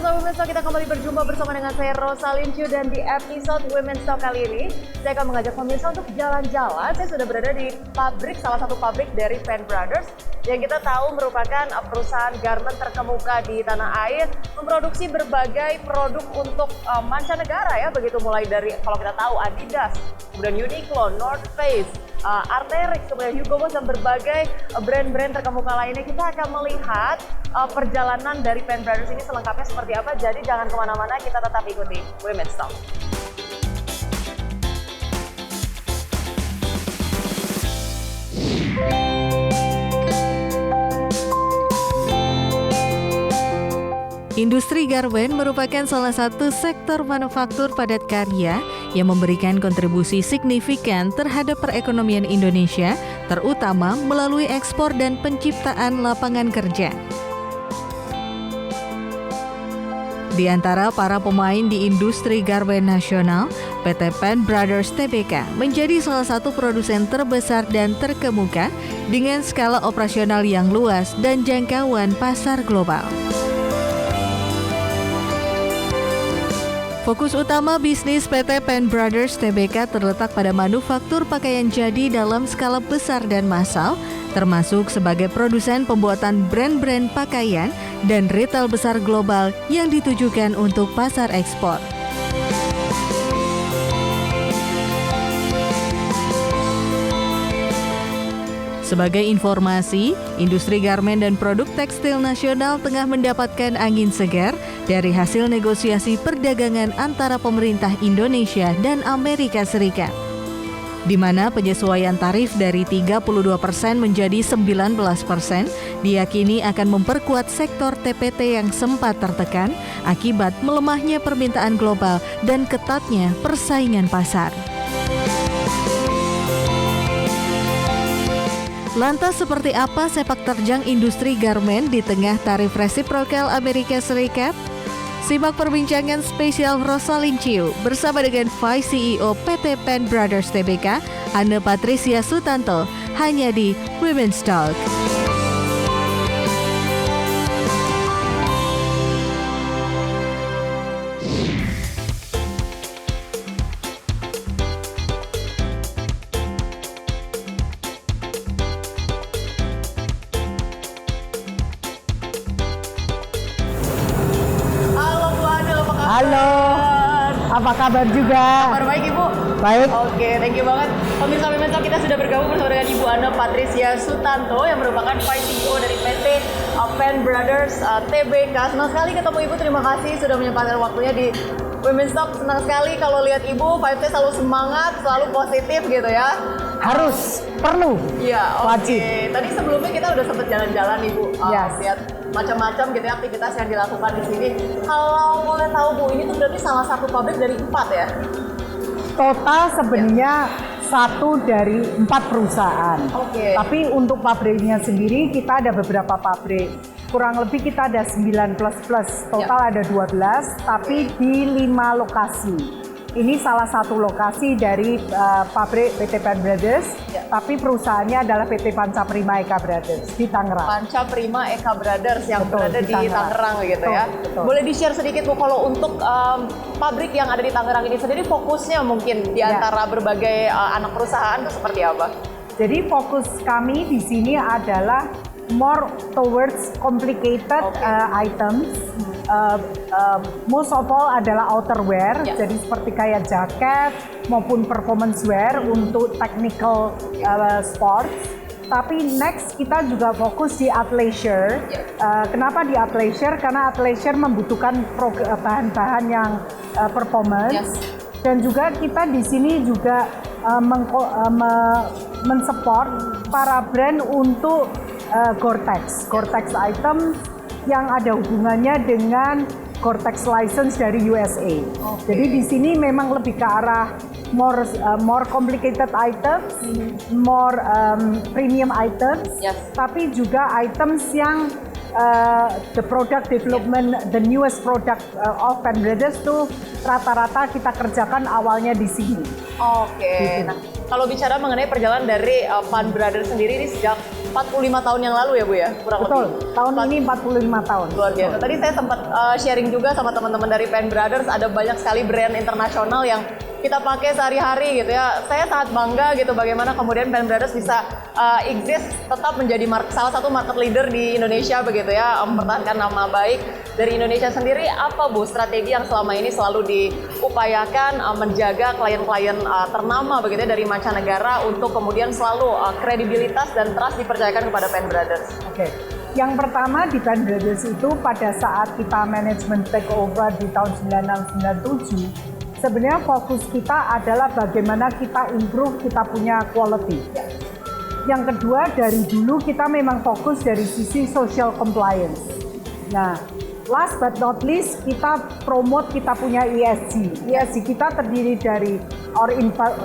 Sobat Women's Talk, kita kembali berjumpa bersama dengan saya Rosalyn Chiu, dan di episode Women's Talk kali ini saya akan mengajak pemirsa untuk jalan-jalan. Saya sudah berada di pabrik, salah satu pabrik dari Penn Brothers yang kita tahu merupakan perusahaan garment terkemuka di tanah air, memproduksi berbagai produk untuk mancanegara ya, begitu mulai dari kalau kita tahu Adidas, kemudian Uniqlo, North Face, Arc'teryx, kemudian Hugo Boss dan berbagai brand-brand terkemuka lainnya. Kita akan melihat perjalanan dari Penn Brothers ini selengkapnya seperti apa. Jadi jangan kemana-mana, kita tetap ikuti Women's Talk. Industri garment merupakan salah satu sektor manufaktur padat karya yang memberikan kontribusi signifikan terhadap perekonomian Indonesia, terutama melalui ekspor dan penciptaan lapangan kerja. Di antara para pemain di industri garment nasional, PT Penn Brothers Tbk menjadi salah satu produsen terbesar dan terkemuka dengan skala operasional yang luas dan jangkauan pasar global. Fokus utama bisnis PT Penn Brothers Tbk terletak pada manufaktur pakaian jadi dalam skala besar dan massal, termasuk sebagai produsen pembuatan brand-brand pakaian dan retail besar global yang ditujukan untuk pasar ekspor. Sebagai informasi, industri garmen dan produk tekstil nasional tengah mendapatkan angin segar dari hasil negosiasi perdagangan antara pemerintah Indonesia dan Amerika Serikat, di mana penyesuaian tarif dari 32% menjadi 19% diyakini akan memperkuat sektor TPT yang sempat tertekan akibat melemahnya permintaan global dan ketatnya persaingan pasar. Lantas seperti apa sepak terjang industri garment di tengah tarif resiprokal Amerika Serikat? Simak perbincangan spesial Rosalyn Chiu bersama dengan Vice CEO PT Penn Brothers Tbk, Anne Patricia Sutanto, hanya di Women's Talk. Halo, apa kabar juga? Kabar baik Ibu? Baik. Oke, thank you banget. Pemirsa Women's Talk, kita sudah bergabung bersama dengan Ibu Anne Patricia Sutanto yang merupakan Vice CEO dari PT Penn Brothers Tbk. Senang sekali ketemu Ibu, terima kasih sudah menyempatkan waktunya di Women's Talk. Senang sekali kalau lihat Ibu, Vibe-nya selalu semangat, selalu positif gitu ya. Harus, perlu. Iya, oke. Wajib. Tadi sebelumnya kita udah sempat jalan-jalan Ibu, Yes. lihat macam-macam gitu ya aktivitas yang dilakukan di sini. Kalau boleh tahu Bu, ini tuh berarti salah satu pabrik dari 4 ya? Total sebenarnya satu dari 4 perusahaan. Oke. Tapi untuk pabriknya sendiri kita ada beberapa pabrik. Kurang lebih kita ada 9 plus. Total ada 12, tapi di 5 lokasi. Ini salah satu lokasi dari pabrik PT Penn Brothers, tapi perusahaannya adalah PT Panca Prima Eka Brothers di Tangerang. Panca Prima Eka Brothers yang Betul, berada di di Tangerang gitu ya. Betul. Boleh di-share sedikit Bu, kalau untuk pabrik yang ada di Tangerang ini sendiri fokusnya mungkin di antara berbagai anak perusahaan itu seperti apa? Jadi fokus kami di sini adalah more towards complicated items. Most of all adalah outerwear, jadi seperti kayak jaket maupun performance wear untuk technical sports. Tapi next kita juga fokus di athleisure. Kenapa di athleisure? Karena athleisure membutuhkan bahan-bahan yang performance. Dan juga kita di sini juga mensupport para brand untuk Gore-Tex item yang ada hubungannya dengan Gore-Tex license dari USA. Jadi di sini memang lebih ke arah more complicated items, more premium items, tapi juga items yang the product development, the newest product of Penn Brothers tuh rata-rata kita kerjakan awalnya di sini. Oke. Gitu. Nah, kalau bicara mengenai perjalanan dari Penn Brothers sendiri ini sejak 45 tahun yang lalu ya Bu ya? Kurang Betul, lebih. tahun ini 45 tahun. Luar biasa. Tadi saya sempat sharing juga sama teman-teman dari Penn Brothers, ada banyak sekali brand internasional yang kita pakai sehari-hari gitu ya. Saya sangat bangga gitu bagaimana kemudian Penn Brothers bisa exist, tetap menjadi salah satu market leader di Indonesia begitu ya, mempertahankan nama baik dari Indonesia sendiri. Apa Bu strategi yang selama ini selalu diupayakan menjaga klien-klien ternama begitu ya dari mancanegara untuk kemudian selalu kredibilitas dan trust dipercayakan kepada Penn Brothers? Oke. Yang pertama di Penn Brothers itu pada saat kita manajemen takeover di tahun 96-97, sebenarnya fokus kita adalah bagaimana kita improve kita punya quality. Yang kedua, dari dulu kita memang fokus dari sisi social compliance. Nah, last but not least, kita promote kita punya ESG. ESG kita terdiri dari our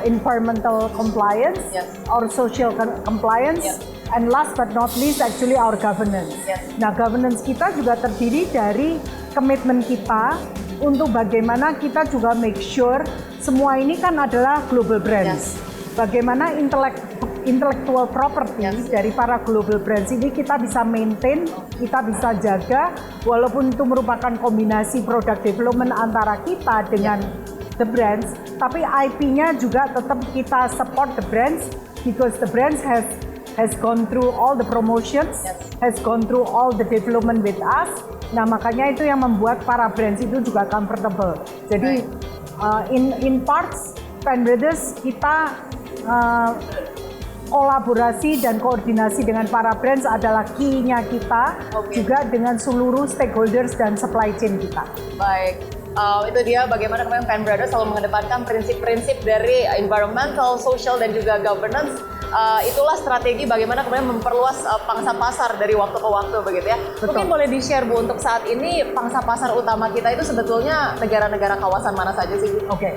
environmental compliance, our social compliance, and last but not least actually our governance. Nah, governance kita juga terdiri dari komitmen kita untuk bagaimana kita juga make sure semua ini kan adalah global brands. Bagaimana intellectual property dari para global brands ini kita bisa maintain, kita bisa jaga, walaupun itu merupakan kombinasi product development antara kita dengan the brands, tapi IP-nya juga tetap kita support the brands because the brands has gone through all the promotions, has gone through all the development with us. Nah, makanya itu yang membuat para brands itu juga comfortable. Jadi in parts Penn Brothers kita kolaborasi dan koordinasi dengan para brands adalah key-nya kita, juga dengan seluruh stakeholders dan supply chain kita. Baik. Itu dia bagaimana kemudian Penn Brothers selalu mengedepankan prinsip-prinsip dari environmental, social, dan juga governance. Itulah strategi bagaimana kemudian memperluas pangsa pasar dari waktu ke waktu begitu ya. Betul. Mungkin boleh di-share Bu, untuk saat ini pangsa pasar utama kita itu sebetulnya negara-negara kawasan mana saja sih Bu? Oke.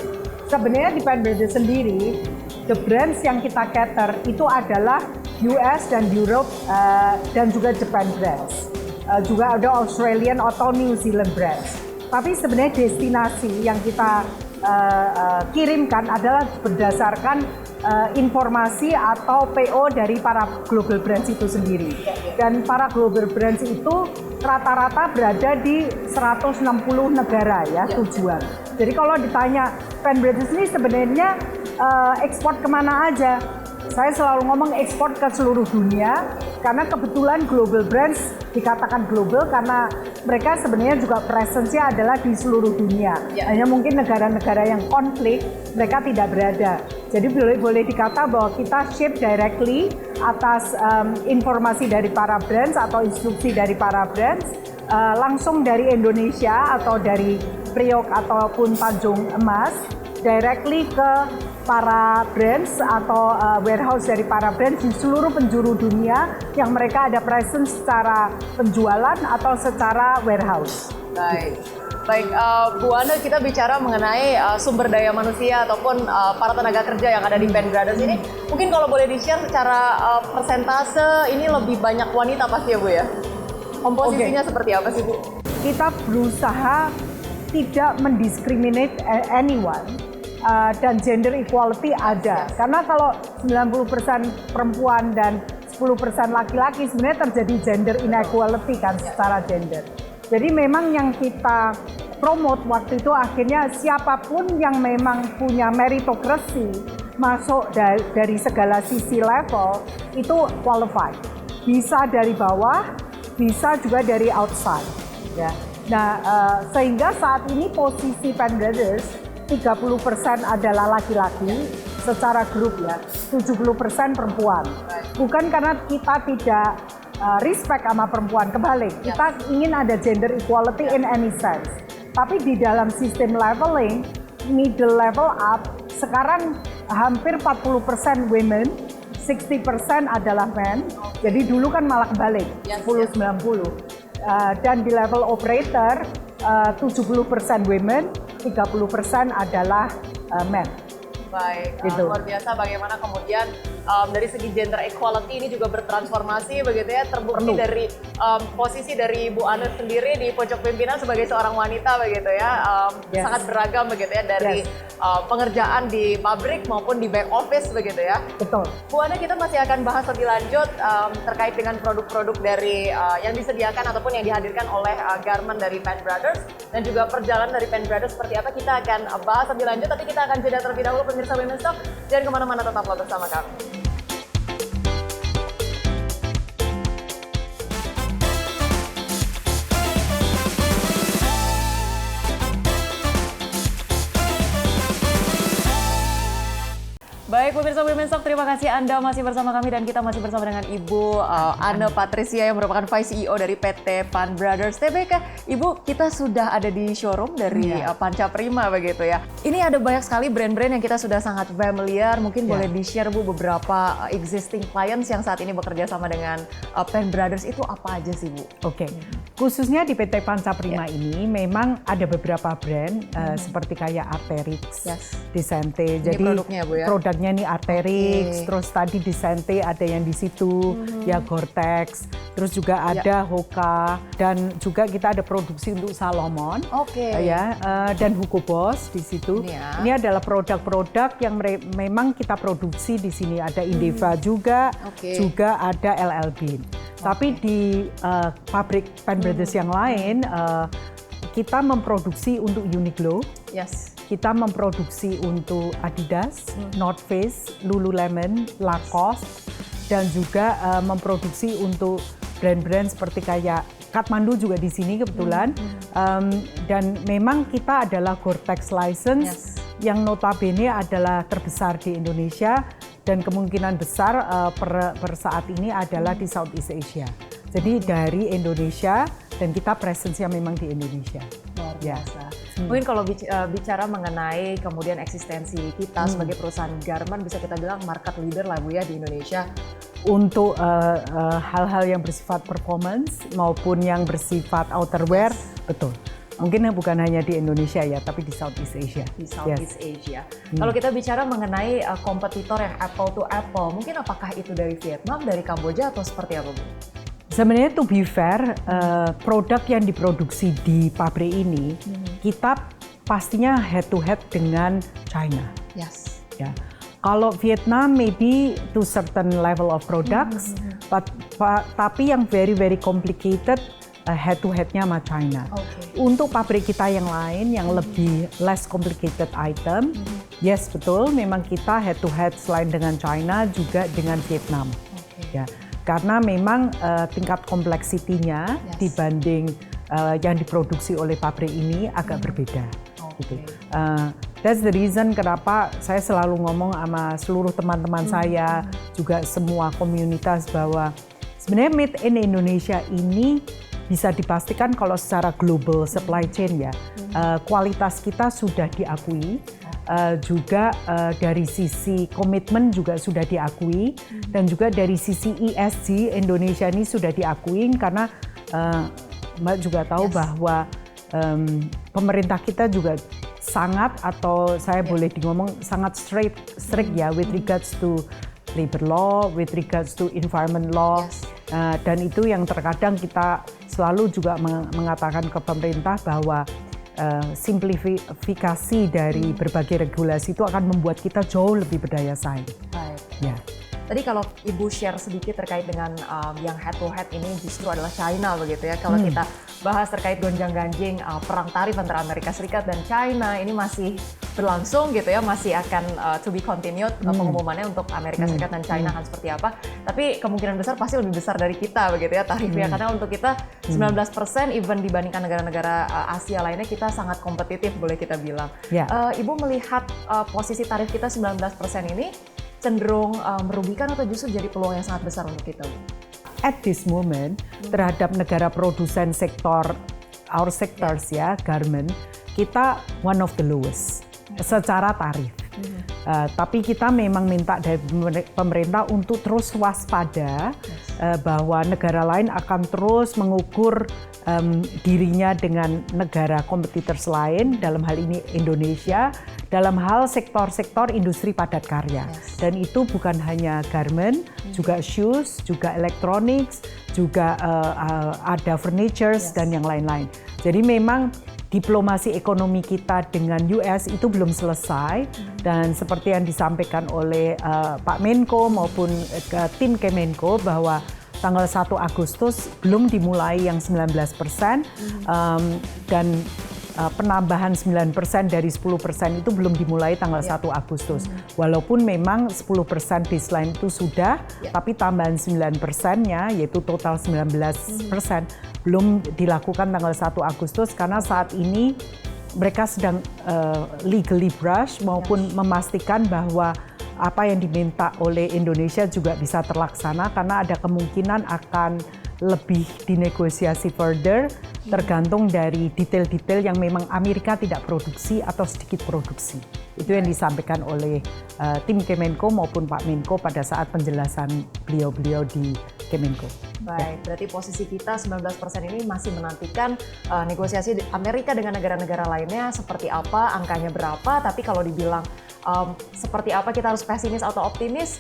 Sebenarnya di Penn Brothers sendiri, the brands yang kita cater itu adalah US dan Europe dan juga Japan brands. Juga ada Australian atau New Zealand brands. Tapi sebenarnya destinasi yang kita kirimkan adalah berdasarkan informasi atau PO dari para global brands itu sendiri. Dan para global brands itu rata-rata berada di 160 negara ya tujuan. Jadi kalau ditanya Penn Brothers ini sebenarnya ekspor kemana aja? Saya selalu ngomong ekspor ke seluruh dunia karena kebetulan global brands dikatakan global karena mereka sebenarnya juga presence-nya adalah di seluruh dunia. Hanya mungkin negara-negara yang konflik mereka tidak berada. Jadi boleh dikata bahwa kita ship directly atas informasi dari para brands atau instruksi dari para brands langsung dari Indonesia atau dari Priok ataupun Tanjung Emas directly ke para brands atau warehouse dari para brands di seluruh penjuru dunia yang mereka ada presence secara penjualan atau secara warehouse. Baik. Baik, Bu Ana, kita bicara mengenai sumber daya manusia ataupun para tenaga kerja yang ada di Penn Brothers ini. Mungkin kalau boleh di-share secara persentase, ini lebih banyak wanita pasti ya Bu ya? Komposisinya seperti apa sih Bu? Kita berusaha tidak mendiskriminate anyone. Dan gender equality ada. Karena kalau 90% perempuan dan 10% laki-laki sebenarnya terjadi gender inequality kan secara gender. Jadi memang yang kita promote waktu itu akhirnya siapapun yang memang punya meritocracy masuk dari segala sisi level itu qualified. Bisa dari bawah, bisa juga dari outside. Ya. Nah, sehingga saat ini posisi Penn Brothers 30% adalah laki-laki secara grup ya, 70% perempuan. Bukan karena kita tidak respect sama perempuan, kebalik. Kita ingin ada gender equality in any sense. Tapi di dalam sistem leveling, middle level up, sekarang hampir 40% women, 60% adalah men. Jadi dulu kan malah kebalik, 10-90. Dan di level operator, 70% women, 30% adalah men. Baik, gitu. luar biasa bagaimana kemudian dari segi gender equality ini juga bertransformasi begitu ya, terbukti dari posisi dari Bu Ane sendiri di pojok pimpinan sebagai seorang wanita begitu ya, sangat beragam begitu ya, dari pengerjaan di pabrik maupun di back office begitu ya. Betul. Bu Ane, kita masih akan bahas lebih lanjut terkait dengan produk-produk dari yang disediakan ataupun yang dihadirkan oleh garment dari Penn Brothers, dan juga perjalanan dari Penn Brothers seperti apa, kita akan bahas lebih lanjut, tapi kita akan jeda terlebih dahulu pemirsa Women's Talk. Jangan kemana-mana, tetaplah bersama kami. Baik pemirsa Women's Talk, terima kasih Anda masih bersama kami dan kita masih bersama dengan Ibu Ane Patricia yang merupakan Vice CEO dari PT Penn Brothers Tbk. Ibu, kita sudah ada di showroom dari Panca Prima begitu ya. Ini ada banyak sekali brand-brand yang kita sudah sangat familiar. Mungkin boleh di-share Bu beberapa existing clients yang saat ini bekerja sama dengan Penn Brothers itu apa aja sih Bu? Oke. Khususnya di PT Panca Prima ini memang ada beberapa brand seperti kayak Arterix, Descente. Ini jadi produknya Bu ya? Produknya nih Arterix, terus tadi Descente ada yang di situ, ya Gore-Tex, terus juga ada Hoka, dan juga kita ada produksi untuk Salomon, ya, dan Hugo Boss di situ. Ini adalah produk-produk yang memang kita produksi di sini. Ada Indeva juga, juga ada LL Bean. Tapi di pabrik Penn Brothers yang lain, kita memproduksi untuk Uniqlo. Kita memproduksi untuk Adidas, North Face, Lululemon, Lacoste, dan juga memproduksi untuk brand-brand seperti kayak Kathmandu juga di sini kebetulan. Dan memang kita adalah Gore-Tex license yang notabene adalah terbesar di Indonesia dan kemungkinan besar per saat ini adalah di Southeast Asia. Jadi dari Indonesia dan kita presence-nya memang di Indonesia. Luar biasa. Mungkin kalau bicara mengenai kemudian eksistensi kita sebagai perusahaan garment, bisa kita bilang market leader lah Bu ya di Indonesia. Untuk hal-hal yang bersifat performance maupun yang bersifat outerwear, betul. Mungkin bukan hanya di Indonesia ya, tapi di Southeast Asia. Di Southeast Asia. Kalau kita bicara mengenai kompetitor yang apple to apple, mungkin apakah itu dari Vietnam, dari Kamboja, atau seperti apa Bu? Sebenarnya to be fair, produk yang diproduksi di pabrik ini, kita pastinya head to head dengan China. Ya. Kalau Vietnam maybe to certain level of products, tapi yang very complicated head to headnya sama China. Untuk pabrik kita yang lain yang lebih less complicated item, yes betul, memang kita head to head selain dengan China juga dengan Vietnam. Ya. Karena memang tingkat kompleksitinya dibanding yang diproduksi oleh pabrik ini agak berbeda. Gitu. That's the reason kenapa saya selalu ngomong sama seluruh teman-teman saya, juga semua komunitas, bahwa sebenarnya made in Indonesia ini bisa dipastikan kalau secara global supply chain ya, kualitas kita sudah diakui. Juga dari sisi komitmen juga sudah diakui, dan juga dari sisi ESG Indonesia ini sudah diakui karena Mbak juga tahu bahwa pemerintah kita juga sangat, atau saya boleh ngomong sangat strict ya with regards to labor law, with regards to environment law, dan itu yang terkadang kita selalu juga mengatakan ke pemerintah bahwa simplifikasi dari berbagai regulasi itu akan membuat kita jauh lebih berdaya saing. Ya. Tadi kalau Ibu share sedikit terkait dengan yang head to head ini justru adalah China begitu ya. Kalau kita bahas terkait gonjang-ganjing perang tarif antara Amerika Serikat dan China, ini masih berlangsung gitu ya, masih akan to be continued pengumumannya untuk Amerika Serikat dan China akan seperti apa. Tapi kemungkinan besar pasti lebih besar dari kita begitu ya tarifnya, karena untuk kita 19% even dibandingkan negara-negara Asia lainnya kita sangat kompetitif boleh kita bilang. Ibu melihat posisi tarif kita 19% ini cenderung merugikan atau justru jadi peluang yang sangat besar untuk kita, Bu? At this moment, terhadap negara produsen sektor, our sectors ya, garment, kita one of the lowest secara tarif. Tapi kita memang minta dari pemerintah untuk terus waspada bahwa negara lain akan terus mengukur dirinya dengan negara kompetitors lain, dalam hal ini Indonesia, dalam hal sektor-sektor industri padat karya. Dan itu bukan hanya garment, juga shoes, juga electronics, juga ada furnitures dan yang lain-lain. Jadi memang diplomasi ekonomi kita dengan US itu belum selesai, dan seperti yang disampaikan oleh Pak Menko maupun tim Kemenko bahwa tanggal 1 Agustus belum dimulai yang 19%, dan penambahan 9% dari 10% itu belum dimulai tanggal 1 Agustus. Walaupun memang 10% baseline itu sudah, tapi tambahan 9%-nya yaitu total 19% belum dilakukan tanggal 1 Agustus karena saat ini mereka sedang legally brush maupun memastikan bahwa apa yang diminta oleh Indonesia juga bisa terlaksana, karena ada kemungkinan akan lebih dinegosiasi further tergantung dari detail-detail yang memang Amerika tidak produksi atau sedikit produksi. Itu yang disampaikan oleh tim Kemenko maupun Pak Menko pada saat penjelasan beliau-beliau di Kemenko. Baik, berarti posisi kita 19% ini masih menantikan negosiasi Amerika dengan negara-negara lainnya seperti apa, angkanya berapa, tapi kalau dibilang seperti apa kita harus pesimis atau optimis?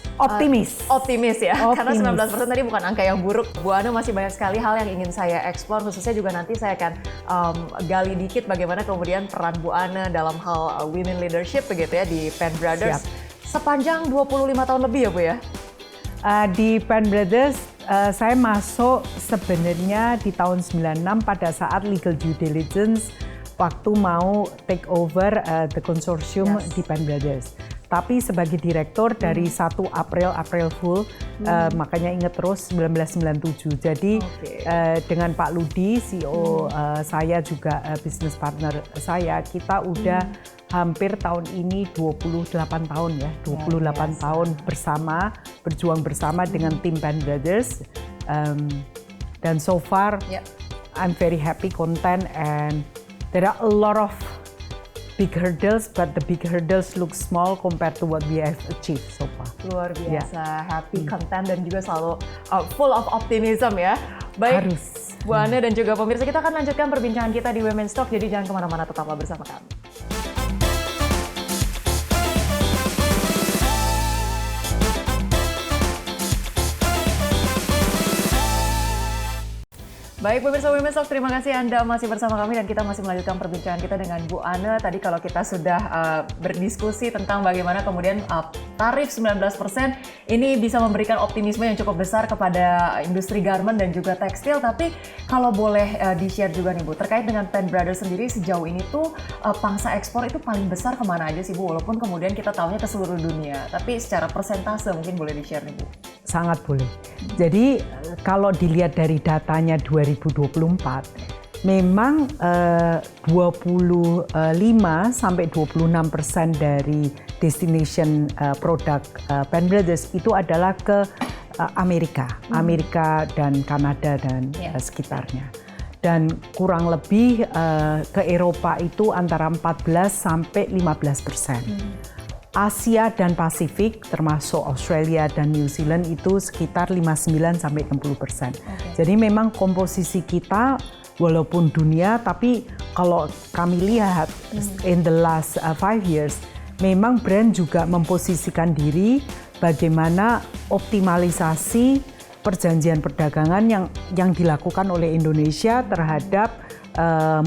Optimis ya, karena 19% tadi bukan angka yang buruk. Bu Ana, masih banyak sekali hal yang ingin saya eksplor, khususnya juga nanti saya akan gali dikit bagaimana kemudian peran Bu Ana dalam hal women leadership begitu ya di Penn Brothers. Sepanjang 25 tahun lebih ya Bu ya? Di Penn Brothers saya masuk sebenarnya di tahun 96 pada saat legal due diligence waktu mau take over the consortium di Penn Brothers. Tapi sebagai direktur dari 1 April Fool, makanya ingat terus 1997. Jadi dengan Pak Ludi, CEO saya juga business partner saya, kita udah hampir tahun ini 28 tahun ya, 28 tahun bersama, berjuang bersama dengan tim Penn Brothers. Dan so far, I'm very happy, content, and there are a lot of big hurdles, but the big hurdles look small compared to what we have achieved so far. Luar biasa, happy, content, dan juga selalu full of optimism ya. Baik, harus. Bu Ana dan juga pemirsa, kita akan lanjutkan perbincangan kita di Women's Talk, jadi jangan kemana-mana, tetaplah bersama kami. Baik pemirsa Women's Talk, terima kasih Anda masih bersama kami dan kita masih melanjutkan perbincangan kita dengan Bu Ana. Tadi kalau kita sudah berdiskusi tentang bagaimana kemudian tarif 19% ini bisa memberikan optimisme yang cukup besar kepada industri garment dan juga tekstil. Tapi kalau boleh di-share juga nih Bu, terkait dengan Penn Brothers sendiri sejauh ini tuh pangsa ekspor itu paling besar kemana aja sih Bu? Walaupun kemudian kita tahunya ke seluruh dunia, tapi secara persentase mungkin boleh di-share nih Bu. Sangat boleh. Jadi kalau dilihat dari datanya 2024, memang 25 sampai 26% dari destination produk Penn Brothers itu adalah ke Amerika dan Kanada dan sekitarnya. Dan kurang lebih ke Eropa itu antara 14 sampai 15%. Asia dan Pasifik termasuk Australia dan New Zealand itu sekitar 59 sampai 60%. Jadi memang komposisi kita walaupun dunia, tapi kalau kami lihat in the last 5 years memang brand juga memposisikan diri bagaimana optimalisasi perjanjian perdagangan yang dilakukan oleh Indonesia terhadap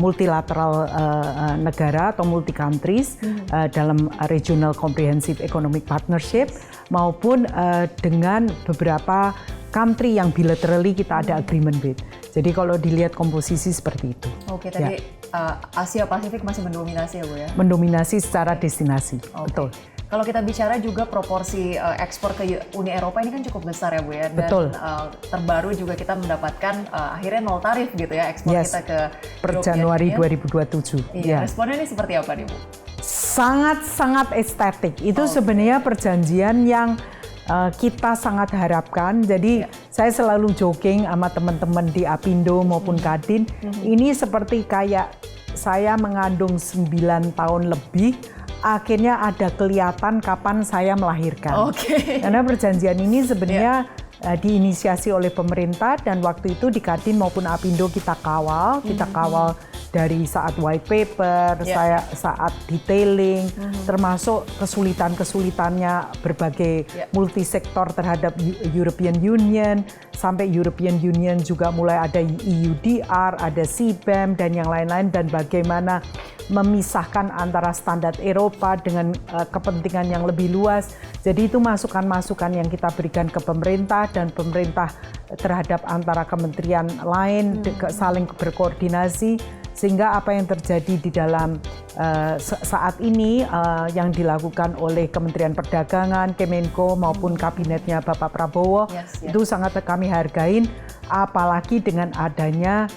multilateral negara atau multi countries dalam Regional Comprehensive Economic Partnership maupun dengan beberapa country yang bilaterally kita ada agreement with. Jadi kalau dilihat komposisi seperti itu. Oke, tadi Asia Pasifik masih mendominasi ya Bu ya? Mendominasi secara destinasi, betul. Kalau kita bicara juga proporsi ekspor ke Uni Eropa ini kan cukup besar ya Bu ya. Dan betul. Terbaru juga kita mendapatkan akhirnya 0 tarif gitu ya ekspor kita ke per Januari 2027. Iya, responnya ini seperti apa nih Bu? Sangat estetik. Itu sebenarnya perjanjian yang kita sangat harapkan. Jadi saya selalu jogging sama teman-teman di Apindo maupun Kadin. Ini seperti kayak saya mengandung 9 tahun lebih, akhirnya ada kelihatan kapan saya melahirkan. Karena perjanjian ini sebenarnya diinisiasi oleh pemerintah, dan waktu itu di Kadin maupun Apindo kita kawal dari saat white paper, saat detailing, termasuk kesulitannya berbagai multisektor terhadap European Union, sampai European Union juga mulai ada EUDR, ada CBAM dan yang lain-lain, dan bagaimana memisahkan antara standar Eropa dengan kepentingan yang lebih luas. Jadi itu masukan-masukan yang kita berikan ke pemerintah, dan pemerintah terhadap antara kementerian lain saling berkoordinasi, sehingga apa yang terjadi di dalam saat ini yang dilakukan oleh Kementerian Perdagangan, Kemenko maupun kabinetnya Bapak Prabowo itu sangat kami hargain, apalagi dengan adanya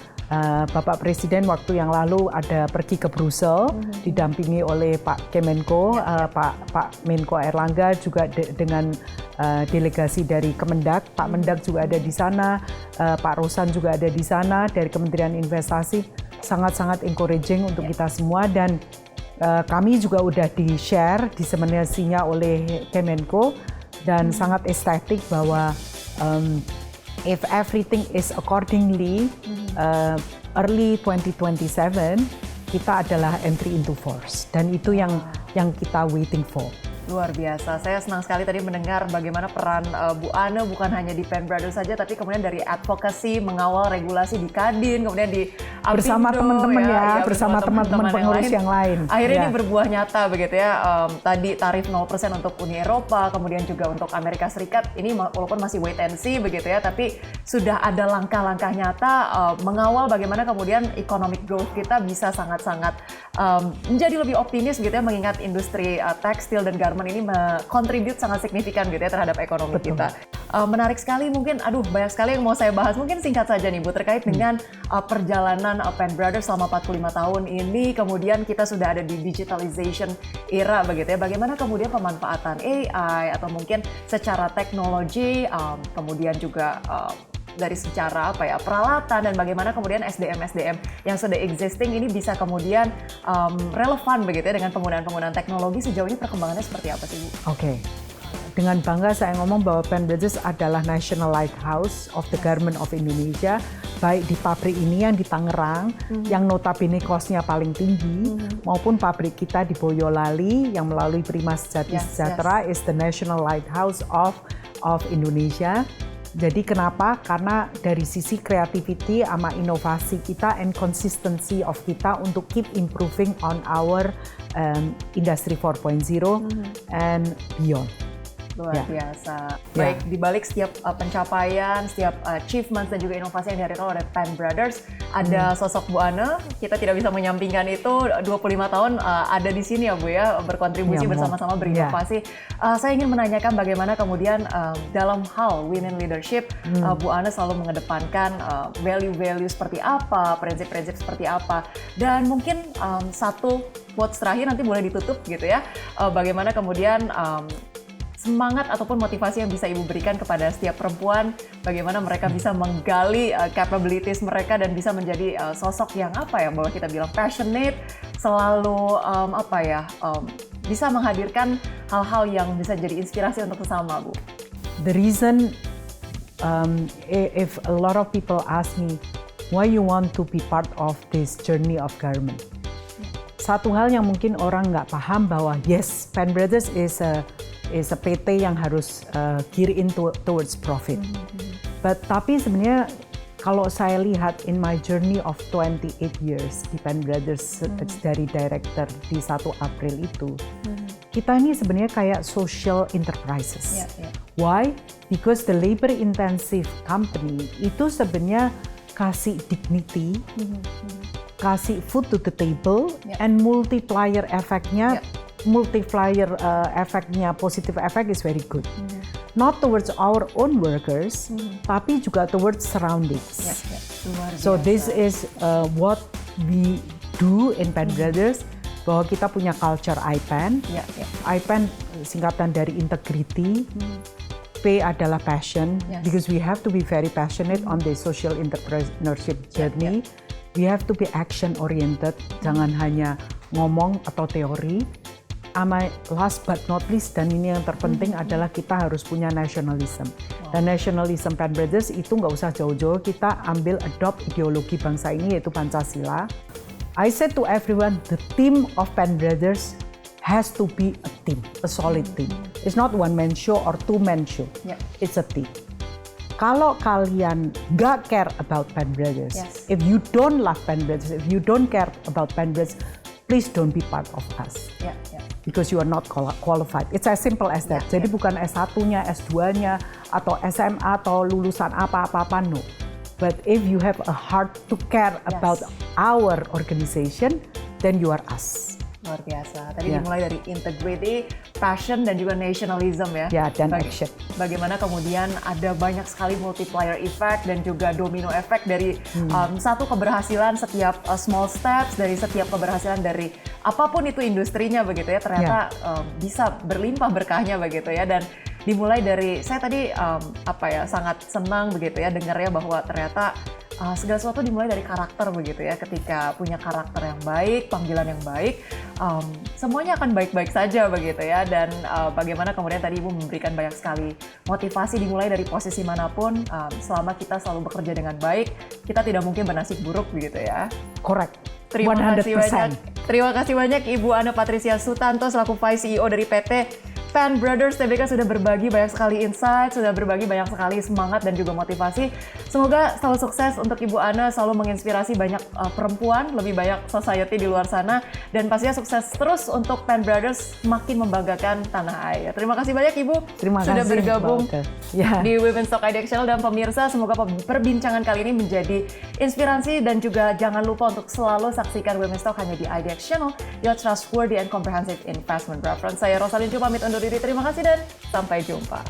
Bapak Presiden waktu yang lalu ada pergi ke Brussel didampingi oleh Pak Kemenko, Pak Menko Airlangga juga dengan delegasi dari Kemendak, Pak Mendak juga ada di sana, Pak Rosan juga ada di sana dari Kementerian Investasi. Sangat-sangat encouraging untuk kita semua, dan kami juga udah di-share, diseminasinya oleh Kemenko, dan sangat estetik bahwa if everything is accordingly, early 2027 kita adalah entry into force, dan itu yang kita waiting for. Luar biasa, saya senang sekali tadi mendengar bagaimana peran Bu Ane bukan hanya di Pen Brothers saja, tapi kemudian dari advokasi, mengawal regulasi di Kadin, kemudian di Apindo, bersama teman-teman bersama teman-teman pengurus yang lain. Akhirnya ini berbuah nyata begitu ya, tadi tarif 0% untuk Uni Eropa, kemudian juga untuk Amerika Serikat, ini walaupun masih wait and see begitu ya, tapi sudah ada langkah-langkah nyata mengawal bagaimana kemudian economic growth kita bisa sangat-sangat menjadi lebih optimis gitu ya, mengingat industri tekstil dan garment ini kontribut sangat signifikan gitu ya terhadap ekonomi kita. Menarik sekali, mungkin banyak sekali yang mau saya bahas. Mungkin singkat saja nih Bu, terkait dengan perjalanan Pen Brothers selama 45 tahun ini, kemudian kita sudah ada di digitalization era begitu ya. Bagaimana kemudian pemanfaatan AI atau mungkin secara teknologi, kemudian juga dari secara peralatan, dan bagaimana kemudian SDM yang sudah existing ini bisa kemudian relevan begitu ya dengan penggunaan teknologi. Sejauh ini perkembangannya seperti apa sih Bu? Oke. Dengan bangga saya ngomong bahwa Pen Brothers adalah National Lighthouse of the Garment of Indonesia, baik di pabrik ini yang di Tangerang, yang notabene cost-nya paling tinggi, maupun pabrik kita di Boyolali yang melalui Prima Sejati Sejahtera is the National Lighthouse of Indonesia. Jadi kenapa? Karena dari sisi creativity sama inovasi kita and consistency of kita untuk keep improving on our industry 4.0 and beyond. Luar biasa. Baik, di balik setiap pencapaian, setiap achievements dan juga inovasi yang dihadirkan oleh Pen Brothers, ada sosok Bu Ane. Kita tidak bisa menyampingkan itu. 25 tahun ada di sini ya Bu ya, berkontribusi bersama-sama berinovasi. Saya ingin menanyakan bagaimana kemudian dalam hal women leadership, Bu Ane selalu mengedepankan value-value seperti apa, prinsip-prinsip seperti apa, dan mungkin satu quotes terakhir nanti boleh ditutup gitu ya. Bagaimana kemudian semangat ataupun motivasi yang bisa Ibu berikan kepada setiap perempuan, bagaimana mereka bisa menggali capabilities mereka dan bisa menjadi sosok yang bahwa kita bilang passionate, selalu bisa menghadirkan hal-hal yang bisa jadi inspirasi untuk sesama, Bu. The reason if a lot of people ask me why you want to be part of this journey of garment, satu hal yang mungkin orang nggak paham bahwa yes, Pen Brothers is a PT yang harus gear in towards profit. Tapi sebenarnya kalau saya lihat in my journey of 28 years di Pen Brothers dari director di 1 April itu, kita ini sebenarnya kayak social enterprises. Why? Because the labor intensive company itu sebenarnya kasih dignity, kasih food to the table, and multiplier efeknya. Efeknya, positive effect is very good. Not towards our own workers, tapi juga towards surroundings. So this is what we do in Pen Brothers, bahwa kita punya culture IPEN. IPEN singkatan dari integrity. P adalah passion, because we have to be very passionate on the social entrepreneurship journey. We have to be action oriented, jangan hanya ngomong atau teori. last but not least, dan ini yang terpenting adalah kita harus punya nationalism. Dan nationalism Penn Brothers itu nggak usah jauh-jauh, kita ambil adopt ideologi bangsa ini yaitu Pancasila. I said to everyone, the team of Penn Brothers has to be a team, a solid team. It's not one man show or two man show. Yeah. It's a team. Kalau kalian nggak care about Penn Brothers, Yes. if you don't love Penn Brothers, if you don't care about Penn Brothers, please don't be part of us. Ya, ya. Because you are not qualified. It's as simple as that. Yeah, Jadi bukan S1-nya, S2-nya, atau SMA, atau lulusan apa-apa, no. But if you have a heart to care about our organization, then you are us. Luar biasa. Tadi Ya. dimulai dari integrity, passion, dan juga nationalism ya. Ya, dan action. Bagaimana kemudian ada banyak sekali multiplier effect dan juga domino effect dari satu keberhasilan setiap small steps, dari setiap keberhasilan dari apapun itu industrinya begitu ya, ternyata bisa berlimpah berkahnya begitu ya. Dan dimulai dari, saya tadi sangat senang begitu ya dengarnya bahwa ternyata segala sesuatu dimulai dari karakter begitu ya. Ketika punya karakter yang baik, panggilan yang baik, semuanya akan baik-baik saja begitu ya. Dan bagaimana kemudian tadi Ibu memberikan banyak sekali motivasi dimulai dari posisi manapun, selama kita selalu bekerja dengan baik, kita tidak mungkin bernasib buruk begitu ya. Correct. Terima 100%. kasih banyak. Terima kasih banyak Ibu Anne Patricia Sutanto selaku Vice CEO dari PT Penn Brothers Tbk sudah berbagi banyak sekali insight, sudah berbagi banyak sekali semangat dan juga motivasi. Semoga selalu sukses untuk Ibu Anne, selalu menginspirasi banyak perempuan, lebih banyak society di luar sana, dan pastinya sukses terus untuk Penn Brothers makin membanggakan tanah air. Terima kasih banyak Ibu Terima sudah kasih, bergabung Ya. di Women's Talk IDX Channel, dan pemirsa semoga perbincangan kali ini menjadi inspirasi, dan juga jangan lupa untuk selalu saksikan Women's Talk hanya di IDX Channel, your trustworthy and comprehensive investment reference. Saya Rosalyn Chu pamit undur diri, terima kasih dan sampai jumpa.